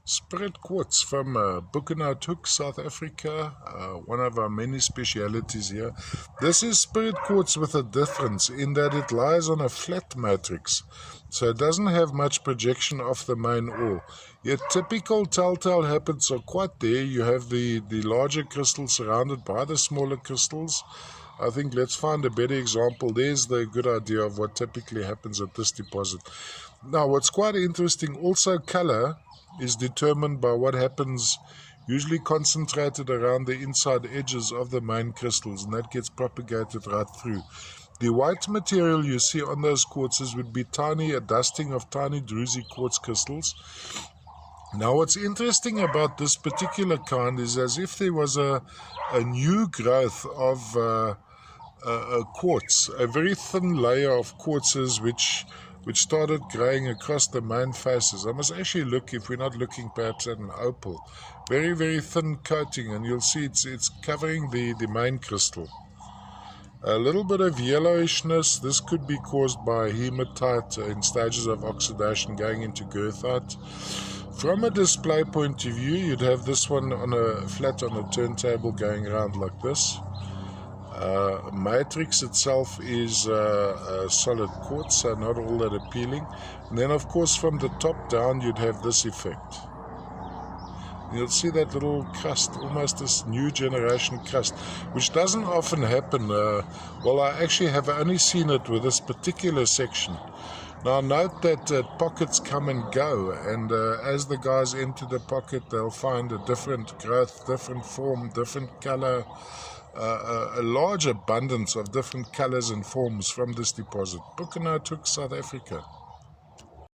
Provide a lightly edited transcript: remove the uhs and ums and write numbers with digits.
Spirit quartz from Hoek, South Africa, one of our many specialities here. This is spirit quartz with a difference in that it lies on a flat matrix, so it doesn't have much projection off the main ore. Yet typical telltale habits are quite there. You have the larger crystals surrounded by the smaller crystals. I think let's find a better example. There's the good idea of what typically happens at this deposit. Now, what's quite interesting, also color is determined by what happens, usually concentrated around the inside edges of the main crystals, and that gets propagated right through. The white material you see on those quartzes would be a dusting of tiny druzy quartz crystals. Now, what's interesting about this particular kind is as if there was a new growth of quartz, a very thin layer of quartzes which started growing across the main faces. I must actually look, if we're not looking perhaps at an opal. Very, very thin coating, and you'll see it's covering the main crystal. A little bit of yellowishness. This could be caused by hematite in stages of oxidation going into goethite. From a display point of view, you'd have this one flat on a turntable going around like this. Matrix itself is solid quartz, so not all that appealing. And then of course from the top down you'd have this effect. You'll see that little crust, almost this new generation crust, which doesn't often happen. Well, I actually have only seen it with this particular section. Now note that pockets come and go, and as the guys enter the pocket they'll find a different growth, different form, different color, a large abundance of different colors and forms from this deposit. Hoek, South Africa.